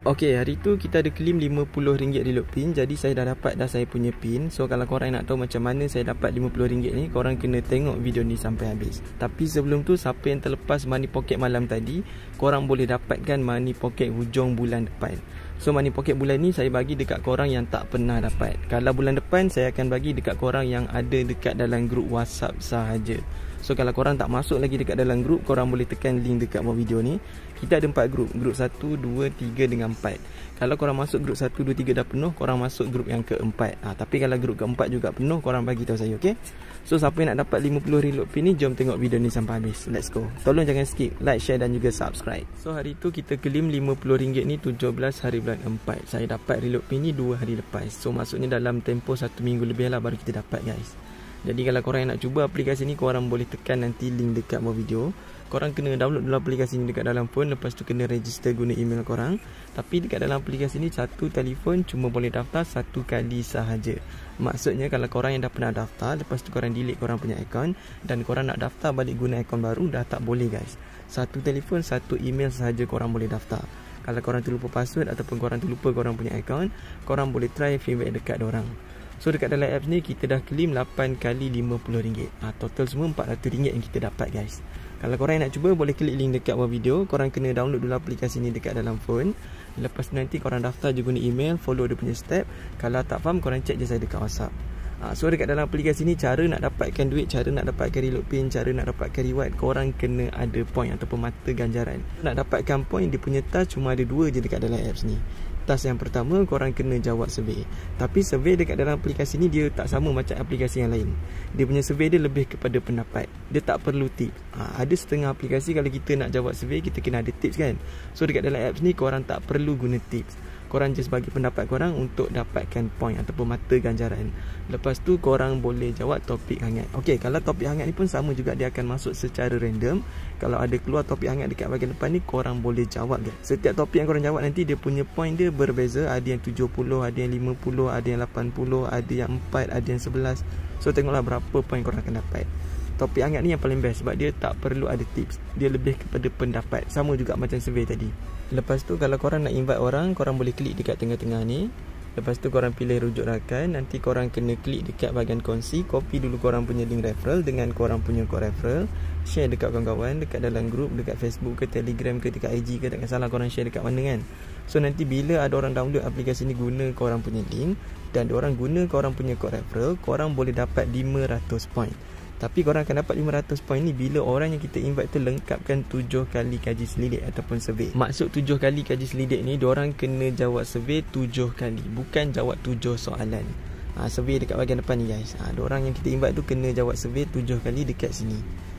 Okey, hari tu kita ada claim RM50 reload pin. Jadi saya dah dapat dah saya punya pin. So kalau korang nak tahu macam mana saya dapat RM50 ni, korang kena tengok video ni sampai habis. Tapi sebelum tu, siapa yang terlepas money pocket malam tadi, korang boleh dapatkan money pocket hujung bulan depan. So money pocket bulan ni saya bagi dekat korang yang tak pernah dapat. Kalau bulan depan saya akan bagi dekat korang yang ada dekat dalam grup WhatsApp sahaja. So kalau korang tak masuk lagi dekat dalam grup, korang boleh tekan link dekat bawah video ni. Kita ada 4 grup. Grup 1, 2, 3 dengan 4. Kalau korang masuk grup 1, 2, 3 dah penuh, korang masuk grup yang keempat. Tapi kalau grup keempat juga penuh, korang bagi tahu saya, okey? So siapa yang nak dapat 50 reload pin ni, jom tengok video ni sampai habis. Let's go. Tolong jangan skip, like, share dan juga subscribe. So hari tu kita claim RM50 ni 17 hari bulan 4. Saya dapat reload pin ni 2 hari lepas. So maksudnya dalam tempoh 1 minggu lebih lah baru kita dapat, guys. Jadi kalau korang yang nak cuba aplikasi ni, korang boleh tekan nanti link dekat bawah video. Korang kena download dulu aplikasi ni dekat dalam phone. Lepas tu kena register guna email korang. Tapi dekat dalam aplikasi ni, satu telefon cuma boleh daftar 1 kali sahaja. Maksudnya kalau korang yang dah pernah daftar, lepas tu korang delete korang punya akaun, dan korang nak daftar balik guna akaun baru, dah tak boleh, guys. Satu telefon, 1 email sahaja korang boleh daftar. Kalau korang terlupa password ataupun korang terlupa korang punya akaun, korang boleh try feedback dekat dorang. So dekat dalam apps ni kita dah claim 8 kali RM50. Total semua RM400 yang kita dapat, guys. Kalau korang yang nak cuba, boleh klik link dekat bawah video. Korang kena download dulu aplikasi ni dekat dalam phone. Lepas tu nanti korang daftar je guna email, follow dia punya step. Kalau tak faham, korang check je saya dekat WhatsApp. So dekat dalam aplikasi ni, cara nak dapatkan duit, cara nak dapatkan reload pin, cara nak dapatkan reward, korang kena ada point ataupun mata ganjaran. Nak dapatkan point, dia punya task cuma ada 2 je dekat dalam apps ni. Task yang pertama, korang kena jawab survey. Tapi survey dekat dalam aplikasi ni dia tak sama macam aplikasi yang lain. Dia punya survey dia lebih kepada pendapat. Dia tak perlu tips. Ada setengah aplikasi kalau kita nak jawab survey, kita kena ada tips, kan. So dekat dalam apps ni, korang tak perlu guna tips. Korang just bagi pendapat korang untuk dapatkan point ataupun mata ganjaran. Lepas tu korang boleh jawab topik hangat. Okey, kalau topik hangat ni pun sama juga, dia akan masuk secara random. Kalau ada keluar topik hangat dekat bahagian depan ni, korang boleh jawab, guys. Setiap topik yang korang jawab nanti dia punya point dia berbeza. Ada yang 70, ada yang 50, ada yang 80, ada yang 4, ada yang 11. So tengoklah berapa point korang akan dapat. Topik hangat ni yang paling best sebab dia tak perlu ada tips. Dia lebih kepada pendapat. Sama juga macam survey tadi. Lepas tu kalau korang nak invite orang, korang boleh klik dekat tengah-tengah ni. Lepas tu korang pilih rujuk rakan. Nanti korang kena klik dekat bahagian kongsi. Copy dulu korang punya link referral dengan korang punya kod referral. Share dekat kawan-kawan, dekat dalam group, dekat Facebook ke Telegram ke, dekat IG ke, tak kisahlah korang share dekat mana, kan. So nanti bila ada orang download aplikasi ni guna korang punya link, dan diorang guna korang punya kod referral, korang boleh dapat 500 point. Tapi korang akan dapat 500 point ni bila orang yang kita invite tu lengkapkan 7 kali kaji selidik ataupun survey. Maksud 7 kali kaji selidik ni, diorang kena jawab survey 7 kali, bukan jawab 7 soalan. Survey dekat bahagian depan ni, guys. Diorang yang kita invite tu kena jawab survey 7 kali dekat sini.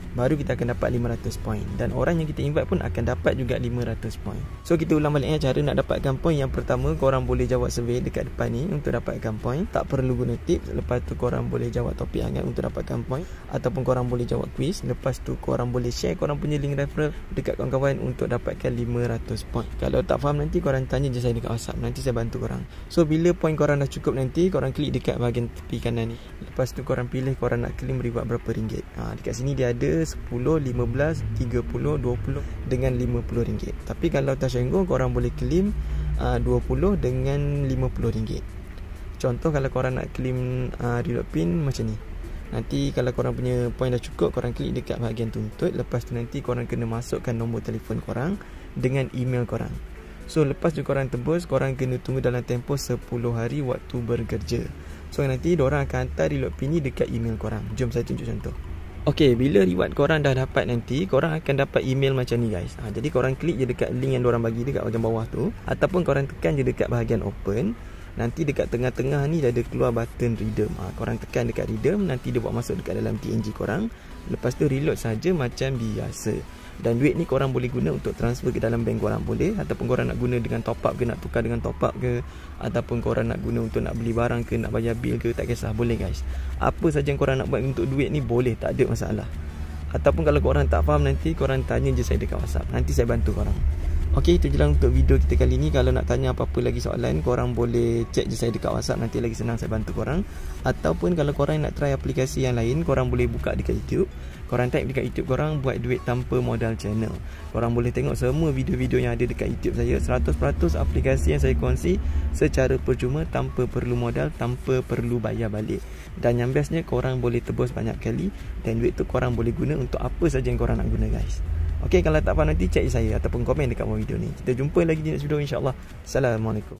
Baru kita akan dapat 500 point. Dan orang yang kita invite pun akan dapat juga 500 point. So kita ulang baliknya cara nak dapatkan point. Yang pertama, korang boleh jawab survey dekat depan ni untuk dapatkan point. Tak perlu guna tips. Lepas tu korang boleh jawab topik hangat untuk dapatkan point. Ataupun korang boleh jawab quiz. Lepas tu korang boleh share korang punya link referral dekat kawan-kawan untuk dapatkan 500 point. Kalau tak faham nanti korang tanya je saya dekat WhatsApp. Nanti saya bantu korang. So bila point korang dah cukup nanti, korang klik dekat bahagian tepi kanan ni. Lepas tu korang pilih korang nak claim reward berapa ringgit. Dekat sini dia ada 10, 15, 30, 20 dengan RM50. Tapi kalau tersenggol, korang boleh claim 20 dengan RM50. Contoh kalau korang nak claim reload pin macam ni. Nanti kalau korang punya point dah cukup, korang klik dekat bahagian tuntut. Lepas tu nanti korang kena masukkan nombor telefon korang dengan email korang. So lepas tu korang tebus, korang kena tunggu dalam tempoh 10 hari waktu bekerja. So nanti diorang akan hantar reload pin ni dekat email korang. Jom saya tunjuk contoh. Okey, bila reward korang dah dapat nanti, korang akan dapat email macam ni, guys. Jadi korang klik je dekat link yang diorang bagi dekat bahagian bawah tu, ataupun korang tekan je dekat bahagian open. Nanti dekat tengah-tengah ni dah ada keluar button redeem. Korang tekan dekat redeem, nanti dia buat masuk dekat dalam TNG korang. Lepas tu reload saja macam biasa. Dan duit ni korang boleh guna untuk transfer ke dalam bank korang boleh, ataupun korang nak guna dengan top up ke, nak tukar dengan top up ke, ataupun korang nak guna untuk nak beli barang ke, nak bayar bil ke, tak kisah, boleh, guys. Apa saja yang korang nak buat untuk duit ni boleh, tak ada masalah. Ataupun kalau korang tak faham nanti, korang tanya je saya dekat WhatsApp. Nanti saya bantu korang. Okey, itu je lah untuk video kita kali ni. Kalau nak tanya apa-apa lagi soalan, korang boleh chat je saya dekat WhatsApp. Nanti lagi senang saya bantu korang. Ataupun kalau korang nak try aplikasi yang lain, korang boleh buka dekat YouTube. Korang type dekat YouTube korang, buat duit tanpa modal channel. Korang boleh tengok semua video-video yang ada dekat YouTube saya. 100% aplikasi yang saya kongsi secara percuma, tanpa perlu modal, tanpa perlu bayar balik. Dan yang bestnya, korang boleh tebus banyak kali. Dan duit tu korang boleh guna untuk apa saja yang korang nak guna, guys. Okey, kalau tak faham nanti cek saya ataupun komen dekat bawah video ni. Kita jumpa lagi di next video, insyaAllah. Assalamualaikum.